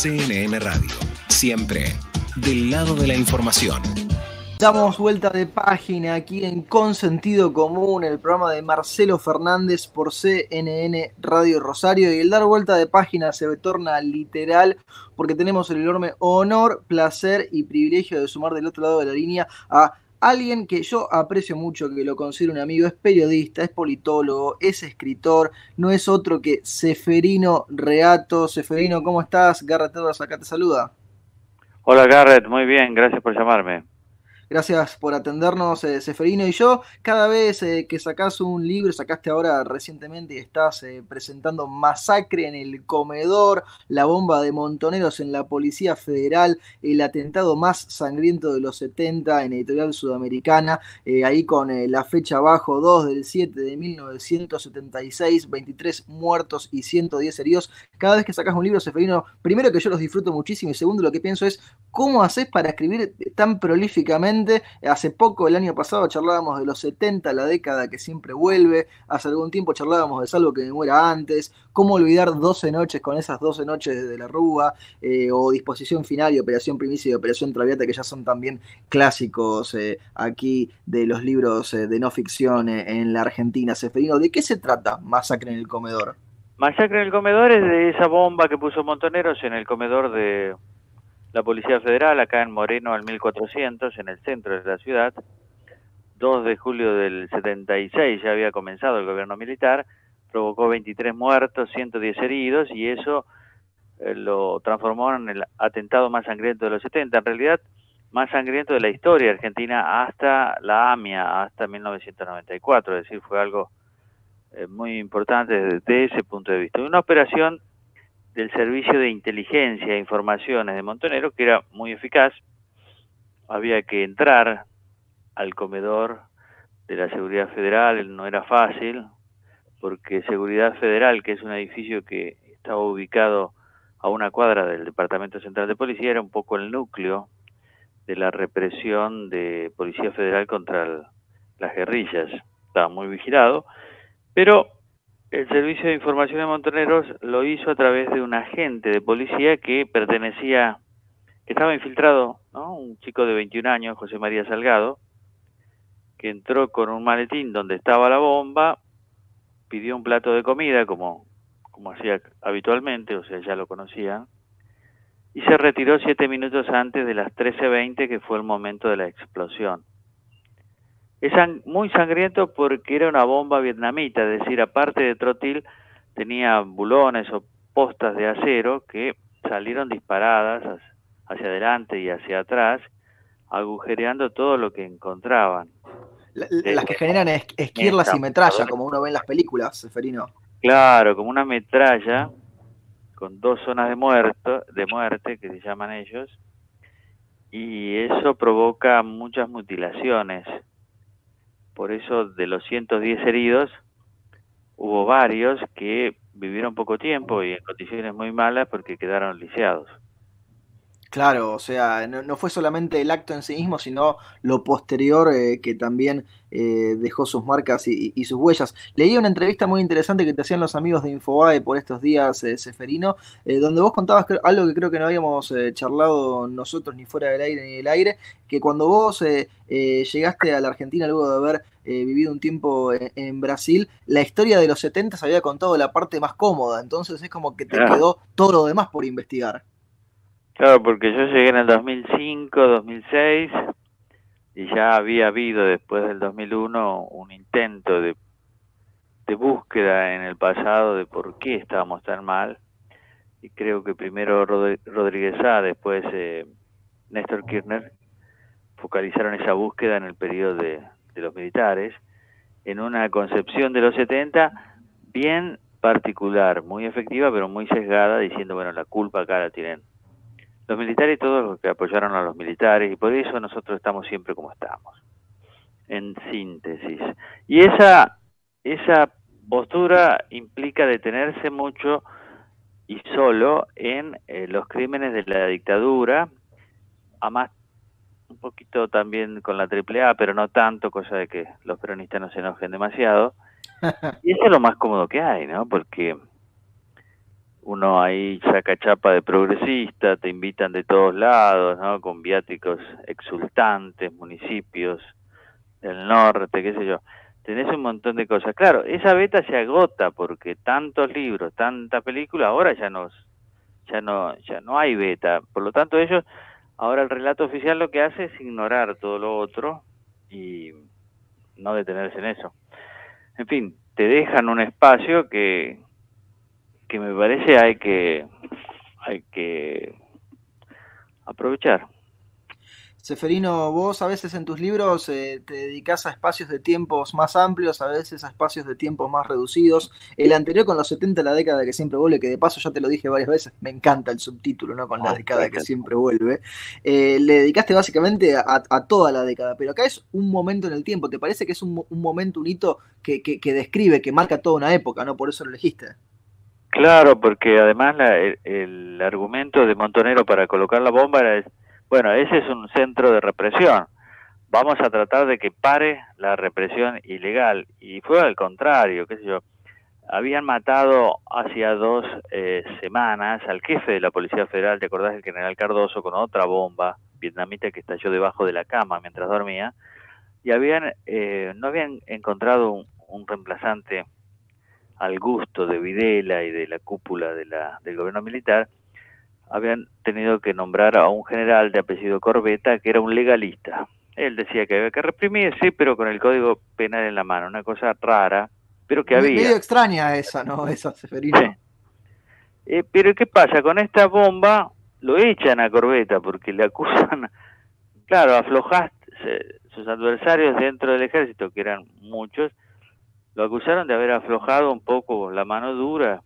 CNN Radio. Siempre del lado de la información. Damos vuelta de página aquí en Con Sentido Común, el programa de Marcelo Fernández por CNN Radio Rosario. Y el dar vuelta de página se torna literal porque tenemos el enorme honor, placer y privilegio de sumar del otro lado de la línea a alguien que yo aprecio mucho, que lo considero un amigo. Es periodista, es politólogo, es escritor, no es otro que Ceferino Reato. Ceferino, ¿cómo estás? Garrett Edwards acá te saluda. Hola Garrett, muy bien, gracias por llamarme. Gracias por atendernos, Ceferino. Y yo, cada vez que sacás un libro, sacaste ahora recientemente y estás presentando Masacre en el Comedor, la bomba de Montoneros en la Policía Federal, el atentado más sangriento de los 70 en Editorial Sudamericana, ahí con la fecha abajo, 2/7 de 1976, 23 muertos y 110 heridos. Cada vez que sacás un libro, Ceferino, primero que yo los disfruto muchísimo y segundo lo que pienso es, ¿cómo haces para escribir tan prolíficamente? Hace poco, el año pasado, charlábamos de los 70, la década que siempre vuelve. Hace algún tiempo charlábamos de Salvo que me muera antes. ¿Cómo olvidar 12 noches con esas 12 noches de la Rúa? O Disposición Final y Operación Primicia y Operación Traviata, que ya son también clásicos aquí de los libros de no ficción en la Argentina. Ceferino, ¿de qué se trata Masacre en el Comedor? Masacre en el Comedor es de esa bomba que puso Montoneros en el comedor de la Policía Federal, acá en Moreno al 1400, en el centro de la ciudad. 2 de julio del 76 ya había comenzado el gobierno militar, provocó 23 muertos, 110 heridos, y eso lo transformó en el atentado más sangriento de los 70, en realidad más sangriento de la historia argentina hasta la AMIA, hasta 1994, es decir, fue algo muy importante desde ese punto de vista. Una operación del Servicio de Inteligencia e Informaciones de Montoneros, que era muy eficaz. Había que entrar al comedor de la Seguridad Federal, no era fácil, porque Seguridad Federal, que es un edificio que estaba ubicado a una cuadra del Departamento Central de Policía, era un poco el núcleo de la represión de Policía Federal contra las guerrillas. Estaba muy vigilado, pero el Servicio de Información de Montoneros lo hizo a través de un agente de policía que estaba infiltrado, ¿no? Un chico de 21 años, José María Salgado, que entró con un maletín donde estaba la bomba, pidió un plato de comida, como hacía habitualmente, o sea, ya lo conocían, y se retiró 7 minutos antes de las 13:20, que fue el momento de la explosión. Es muy sangriento porque era una bomba vietnamita, es decir, aparte de trotil, tenía bulones o postas de acero que salieron disparadas hacia adelante y hacia atrás, agujereando todo lo que encontraban. Las que generan esquirlas y metralla, como uno ve en las películas, Ceferino. Claro, como una metralla con 2 zonas de muerte, que se llaman ellos, y eso provoca muchas mutilaciones. Por eso, de los 110 heridos, hubo varios que vivieron poco tiempo y en condiciones muy malas porque quedaron lisiados. Claro, o sea, no fue solamente el acto en sí mismo, sino lo posterior que también dejó sus marcas y sus huellas. Leí una entrevista muy interesante que te hacían los amigos de Infobae por estos días, Ceferino, donde vos contabas algo que creo que no habíamos charlado nosotros ni fuera del aire ni del aire, que cuando vos llegaste a la Argentina luego de haber vivido un tiempo en Brasil, la historia de los 70 se había contado la parte más cómoda, entonces es como que te quedó todo lo demás por investigar. Claro, porque yo llegué en el 2005, 2006, y ya había habido después del 2001 un intento de búsqueda en el pasado de por qué estábamos tan mal, y creo que primero Rodríguez Sá, después Néstor Kirchner, focalizaron esa búsqueda en el periodo de los militares, en una concepción de los 70 bien particular, muy efectiva, pero muy sesgada, diciendo, bueno, la culpa acá la tienen los militares y todos los que apoyaron a los militares, y por eso nosotros estamos siempre como estamos, en síntesis. Y esa postura implica detenerse mucho y solo en los crímenes de la dictadura, además un poquito también con la AAA, pero no tanto, cosa de que los peronistas no se enojen demasiado. Y eso es lo más cómodo que hay, ¿no? Porque uno ahí saca chapa de progresista, te invitan de todos lados, ¿no? Con viáticos exultantes, municipios del norte, qué sé yo. Tenés un montón de cosas. Claro, esa beta se agota porque tantos libros, tanta película, ahora ya no hay beta. Por lo tanto, ellos, ahora el relato oficial lo que hace es ignorar todo lo otro y no detenerse en eso. En fin, te dejan un espacio que me parece hay que aprovechar. Seferino, vos a veces en tus libros te dedicás a espacios de tiempos más amplios, a veces a espacios de tiempos más reducidos. El anterior con los 70, la década que siempre vuelve, que de paso ya te lo dije varias veces, me encanta el subtítulo, ¿no? Con la década que siempre vuelve. Le dedicaste básicamente a toda la década, pero acá es un momento en el tiempo. ¿Te parece que es un momento, un hito que describe, que marca toda una época, ¿no? Por eso lo elegiste. Claro, porque además el argumento de Montonero para colocar la bomba era, bueno, ese es un centro de represión, vamos a tratar de que pare la represión ilegal. Y fue al contrario, qué sé yo, habían matado hacía 2 semanas al jefe de la Policía Federal, ¿te acordás? El general Cardoso, con otra bomba vietnamita que estalló debajo de la cama mientras dormía, y no habían encontrado un reemplazante al gusto de Videla y de la cúpula del gobierno militar. Habían tenido que nombrar a un general de apellido Corbeta, que era un legalista. Él decía que había que reprimir, sí, pero con el Código Penal en la mano, una cosa rara, pero que había. Medio extraña esa, ¿no? Esa, Seferino. Sí. Pero ¿qué pasa? Con esta bomba lo echan a Corbeta porque le acusan, claro, aflojaste, sus adversarios dentro del ejército, que eran muchos, lo acusaron de haber aflojado un poco la mano dura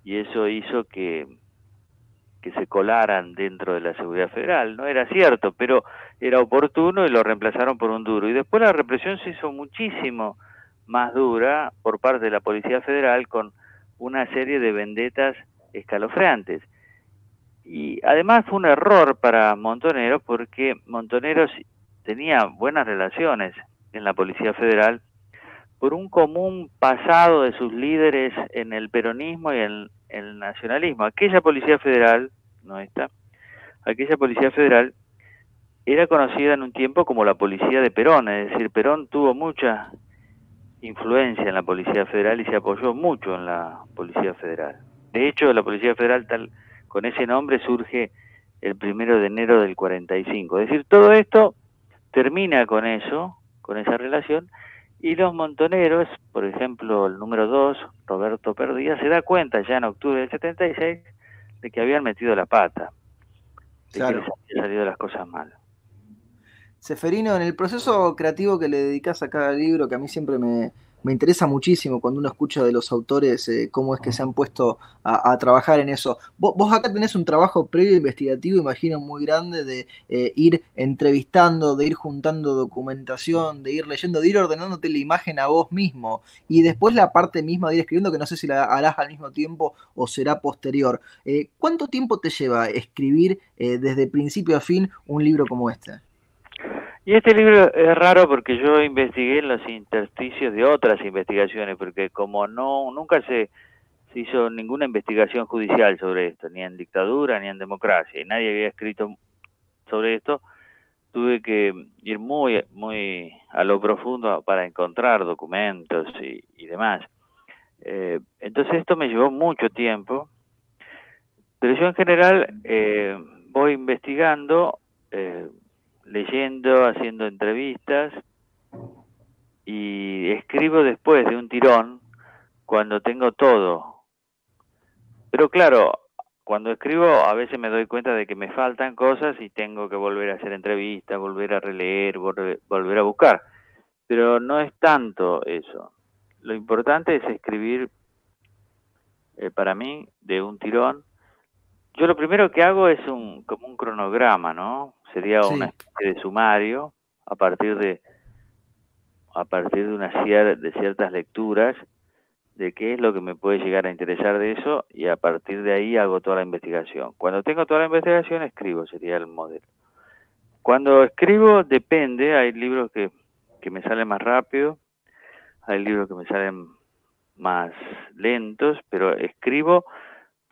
y eso hizo que se colaran dentro de la seguridad federal. No era cierto, pero era oportuno y lo reemplazaron por un duro. Y después la represión se hizo muchísimo más dura por parte de la Policía Federal con una serie de vendetas escalofriantes. Y además fue un error para Montoneros porque Montoneros tenía buenas relaciones en la Policía Federal por un común pasado de sus líderes en el peronismo y en el nacionalismo. Aquella Policía Federal, aquella Policía Federal era conocida en un tiempo como la Policía de Perón, es decir, Perón tuvo mucha influencia en la Policía Federal y se apoyó mucho en la Policía Federal. De hecho, la Policía Federal con ese nombre surge el 1 de enero del 45. Es decir, todo esto termina con eso, con esa relación, y los montoneros, por ejemplo, el número 2, Roberto Perdía, se da cuenta ya en octubre del 76 de que habían metido la pata, de que les habían salido las cosas mal. Seferino, en el proceso creativo que le dedicas a cada libro, que a mí siempre me interesa muchísimo cuando uno escucha de los autores cómo es que se han puesto a trabajar en eso. Vos acá tenés un trabajo previo investigativo, imagino, muy grande de ir entrevistando, de ir juntando documentación, de ir leyendo, de ir ordenándote la imagen a vos mismo. Y después la parte misma de ir escribiendo, que no sé si la harás al mismo tiempo o será posterior. ¿Cuánto tiempo te lleva escribir desde principio a fin un libro como este? Y este libro es raro porque yo investigué en los intersticios de otras investigaciones, porque como nunca se hizo ninguna investigación judicial sobre esto, ni en dictadura ni en democracia, y nadie había escrito sobre esto, tuve que ir muy a lo profundo para encontrar documentos y demás. Entonces esto me llevó mucho tiempo, pero yo en general voy investigando, leyendo, haciendo entrevistas y escribo después de un tirón cuando tengo todo. Pero claro, cuando escribo a veces me doy cuenta de que me faltan cosas y tengo que volver a hacer entrevistas, volver a releer, volver a buscar. Pero no es tanto eso. Lo importante es escribir para mí de un tirón. Yo lo primero que hago es como un cronograma, ¿no? Sería una especie de sumario a partir de de ciertas lecturas de qué es lo que me puede llegar a interesar de eso y a partir de ahí hago toda la investigación. Cuando tengo toda la investigación escribo, sería el modelo. Cuando escribo depende, hay libros que me salen más rápido, hay libros que me salen más lentos, pero escribo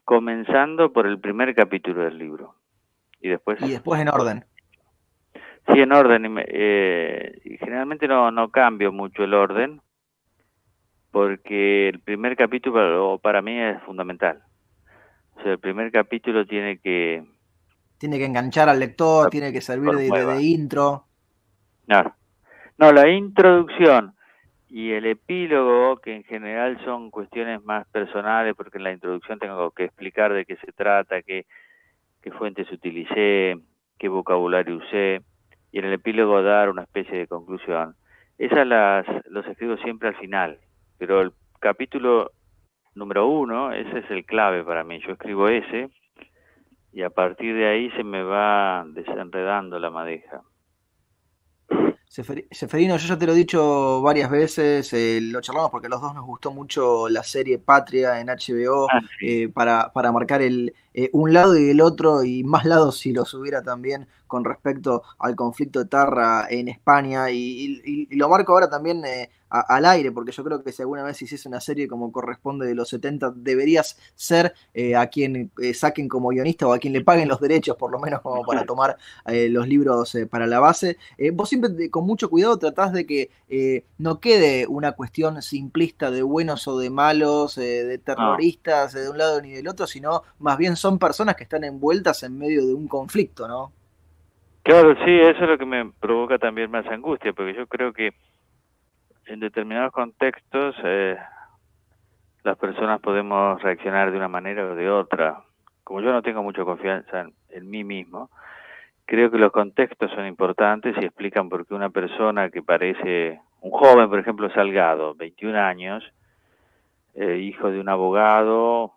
comenzando por el primer capítulo del libro. Y después en orden. Sí, en orden. Y generalmente no cambio mucho el orden, porque el primer capítulo para mí es fundamental. O sea, el primer capítulo tiene que enganchar al lector, tiene que servir de intro. Claro. No, la introducción y el epílogo, que en general son cuestiones más personales, porque en la introducción tengo que explicar de qué se trata, qué fuentes utilicé, qué vocabulario usé, y en el epílogo dar una especie de conclusión. Esas los escribo siempre al final, pero el capítulo número 1, ese es el clave para mí. Yo escribo ese y a partir de ahí se me va desenredando la madeja. Seferino, yo ya te lo he dicho varias veces, lo charlamos porque a los dos nos gustó mucho la serie Patria en HBO, Sí. para marcar un lado y el otro, y más lados si los hubiera también con respecto al conflicto etarra en España, y lo marco ahora también al aire, porque yo creo que si alguna vez hiciese una serie como corresponde de los 70, deberías ser a quien saquen como guionista o a quien le paguen los derechos, por lo menos como para tomar los libros para la base. Vos siempre con mucho cuidado tratás de que no quede una cuestión simplista de buenos o de malos, de terroristas, de un lado ni del otro, sino más bien son personas que están envueltas en medio de un conflicto, ¿no? Claro, sí, eso es lo que me provoca también más angustia, porque yo creo que en determinados contextos las personas podemos reaccionar de una manera o de otra. Como yo no tengo mucha confianza en mí mismo, creo que los contextos son importantes y explican por qué una persona que parece un joven, por ejemplo, Salgado, 21 años, hijo de un abogado,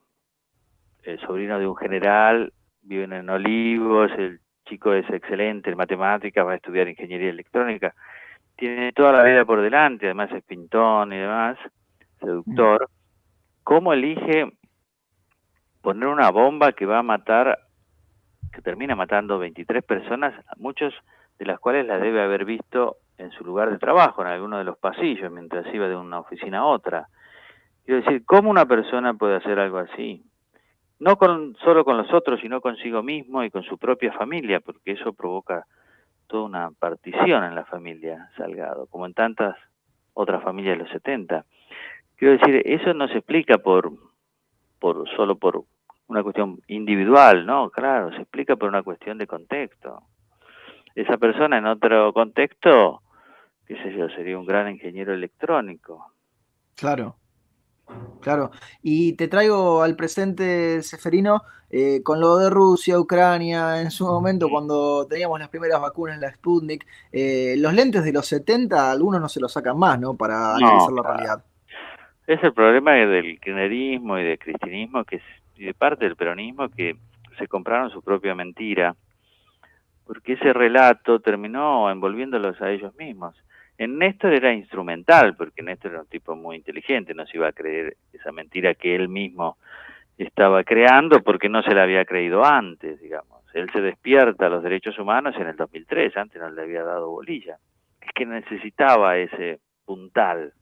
sobrino de un general, viven en Olivos, el chico es excelente en matemáticas, va a estudiar ingeniería electrónica, tiene toda la vida por delante, además es pintón y demás, seductor. ¿Cómo elige poner una bomba que va a matar, que termina matando 23 personas, muchos de las cuales las debe haber visto en su lugar de trabajo, en alguno de los pasillos, mientras iba de una oficina a otra? Quiero decir, ¿cómo una persona puede hacer algo así? No solo con los otros, sino consigo mismo y con su propia familia, porque eso provoca toda una partición en la familia Salgado, como en tantas otras familias de los 70. Quiero decir, eso no se explica solo por una cuestión individual, ¿no? Claro, se explica por una cuestión de contexto. Esa persona en otro contexto, qué sé yo, sería un gran ingeniero electrónico. Claro. Claro, y te traigo al presente, Seferino, con lo de Rusia, Ucrania, en su momento cuando teníamos las primeras vacunas, la Sputnik, los lentes de los 70, algunos no se los sacan más, ¿no? Para analizar la realidad. Es el problema del kirchnerismo y del cristianismo y de parte del peronismo, que se compraron su propia mentira, porque ese relato terminó envolviéndolos a ellos mismos. En Néstor era instrumental, porque Néstor era un tipo muy inteligente, no se iba a creer esa mentira que él mismo estaba creando porque no se la había creído antes, digamos. Él se despierta a los derechos humanos en el 2003, antes no le había dado bolilla. Es que necesitaba ese puntal.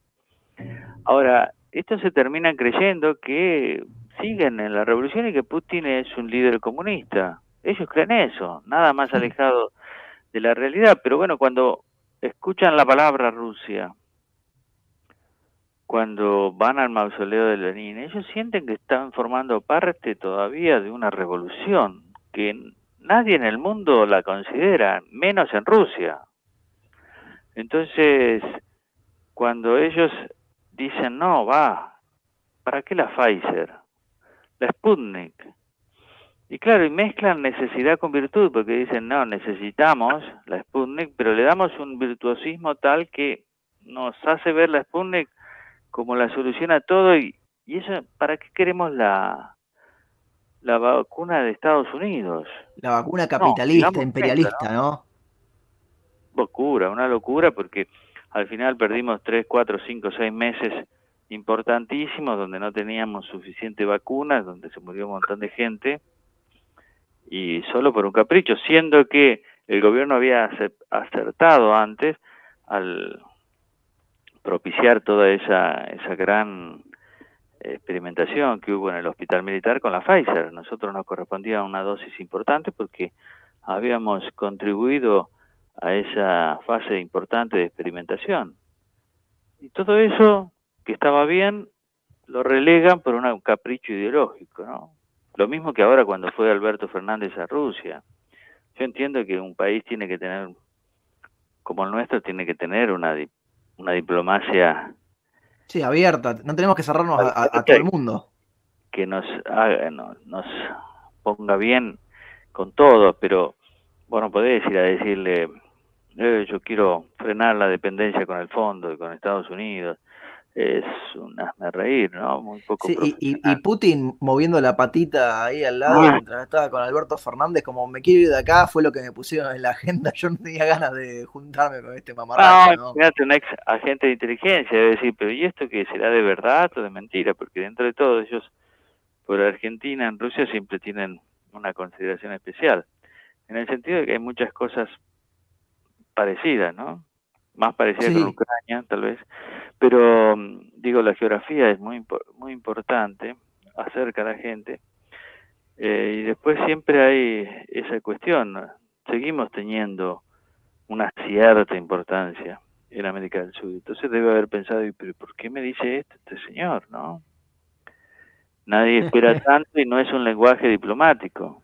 Ahora, estos se terminan creyendo que siguen en la revolución y que Putin es un líder comunista. Ellos creen eso, nada más alejado de la realidad. Pero bueno, cuando escuchan la palabra Rusia, cuando van al mausoleo de Lenin, ellos sienten que están formando parte todavía de una revolución, que nadie en el mundo la considera, menos en Rusia. Entonces, cuando ellos dicen, no, ¿para qué la Pfizer? La Sputnik. Y claro, y mezclan necesidad con virtud, porque dicen, no, necesitamos la Sputnik, pero le damos un virtuosismo tal que nos hace ver la Sputnik como la solución a todo, y eso, ¿para qué queremos la vacuna de Estados Unidos? La vacuna No, capitalista, digamos esta, imperialista, ¿no? Locura, una locura, porque al final perdimos 3, 4, 5, 6 meses importantísimos donde no teníamos suficiente vacunas, donde se murió un montón de gente, y solo por un capricho, siendo que el gobierno había acertado antes al propiciar toda esa gran experimentación que hubo en el hospital militar con la Pfizer. Nosotros nos correspondía una dosis importante porque habíamos contribuido a esa fase importante de experimentación. Y todo eso, que estaba bien, lo relegan por un capricho ideológico, ¿no? Lo mismo que ahora cuando fue Alberto Fernández a Rusia. Yo entiendo que un país tiene que tener, como el nuestro, tiene que tener una diplomacia... Sí, abierta. No tenemos que cerrarnos a todo el mundo. Que nos ponga bien con todo, pero vos no podés ir a decirle, yo quiero frenar la dependencia con el fondo y con Estados Unidos. Es un hazme reír, ¿no? Muy poco Sí, y profesional. Putin moviendo la patita ahí al lado mientras estaba con Alberto Fernández, como me quiero ir de acá, fue lo que me pusieron en la agenda. Yo no tenía ganas de juntarme con este mamarracho, ¿no? Imagínate un ex agente de inteligencia debe decir, pero ¿y esto qué será de verdad o de mentira? Porque dentro de todo ellos, por Argentina, en Rusia siempre tienen una consideración especial, en el sentido de que hay muchas cosas parecidas, ¿no? Más parecidas con Sí. Ucrania, tal vez, pero digo, la geografía es muy importante, acerca a la gente, y después siempre hay esa cuestión, ¿no? Seguimos teniendo una cierta importancia en América del Sur, entonces debe haber pensado, pero ¿por qué me dice esto este señor, no? Nadie espera tanto y no es un lenguaje diplomático.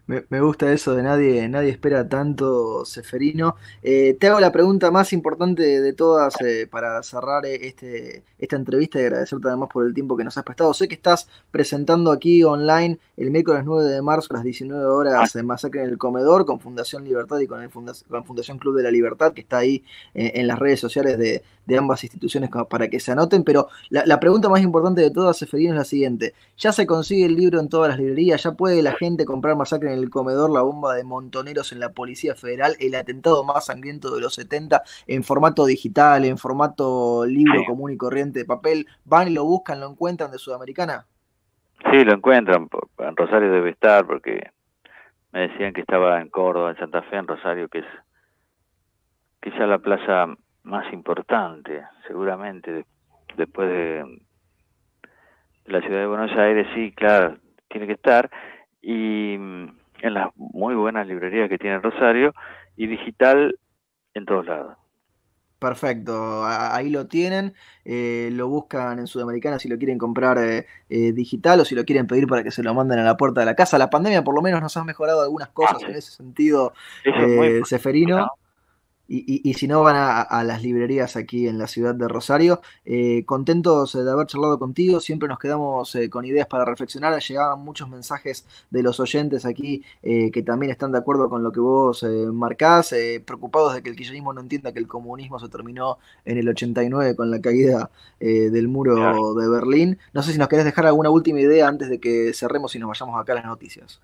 Me gusta eso de nadie espera tanto, Seferino. Te hago la pregunta más importante de todas para cerrar esta entrevista y agradecerte además por el tiempo que nos has prestado. Sé que estás presentando aquí online el miércoles 9 de marzo a las 19 horas Masacre en el Comedor con Fundación Libertad y con Fundación Club de la Libertad, que está ahí en las redes sociales de ambas instituciones para que se anoten. Pero la pregunta más importante de todas, Seferino, es la siguiente. ¿Ya se consigue el libro en todas las librerías? ¿Ya puede la gente comprar Masacre en el Comedor, la bomba de Montoneros en la Policía Federal, el atentado más sangriento de los 70, en formato digital, en formato libro común y corriente de papel? ¿Van y lo buscan, lo encuentran de Sudamericana? Sí, lo encuentran, en Rosario debe estar, porque me decían que estaba en Córdoba, en Santa Fe, en Rosario, que es quizá la plaza más importante, seguramente, después de la ciudad de Buenos Aires. Sí, claro, tiene que estar, y en las muy buenas librerías que tiene Rosario, y digital en todos lados. Perfecto, ahí lo tienen, lo buscan en Sudamericana si lo quieren comprar digital o si lo quieren pedir para que se lo manden a la puerta de la casa. La pandemia por lo menos nos ha mejorado algunas cosas en ese sentido, Eso es muy Seferino. ¿no? Y si no, van a las librerías aquí en la ciudad de Rosario. Contentos de haber charlado contigo, siempre nos quedamos con ideas para reflexionar. Llegaban muchos mensajes de los oyentes aquí que también están de acuerdo con lo que vos marcás, preocupados de que el kirchnerismo no entienda que el comunismo se terminó en el 89 con la caída del Claro. muro de Berlín. No sé si nos querés dejar alguna última idea antes de que cerremos y nos vayamos acá a las noticias.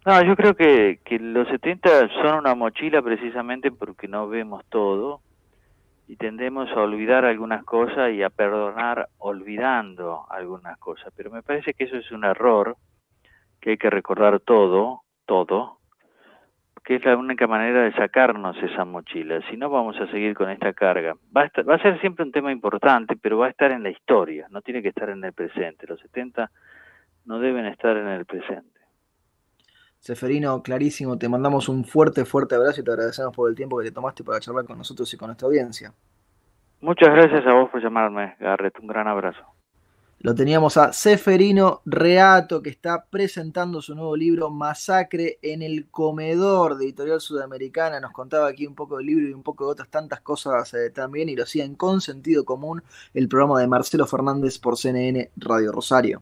No, yo creo que los 70 son una mochila precisamente porque no vemos todo y tendemos a olvidar algunas cosas y a perdonar olvidando algunas cosas. Pero me parece que eso es un error, que hay que recordar todo, que es la única manera de sacarnos esa mochila. Si no, vamos a seguir con esta carga. Va a ser siempre un tema importante, pero va a estar en la historia, no tiene que estar en el presente. Los 70 no deben estar en el presente. Seferino, clarísimo, te mandamos un fuerte abrazo y te agradecemos por el tiempo que te tomaste para charlar con nosotros y con nuestra audiencia. Muchas gracias a vos por llamarme, Garrett. Un gran abrazo. Lo teníamos a Seferino Reato, que está presentando su nuevo libro Masacre en el Comedor, de Editorial Sudamericana. Nos contaba aquí un poco del libro y un poco de otras tantas cosas también, y lo hacían con Sentido Común, el programa de Marcelo Fernández por CNN Radio Rosario.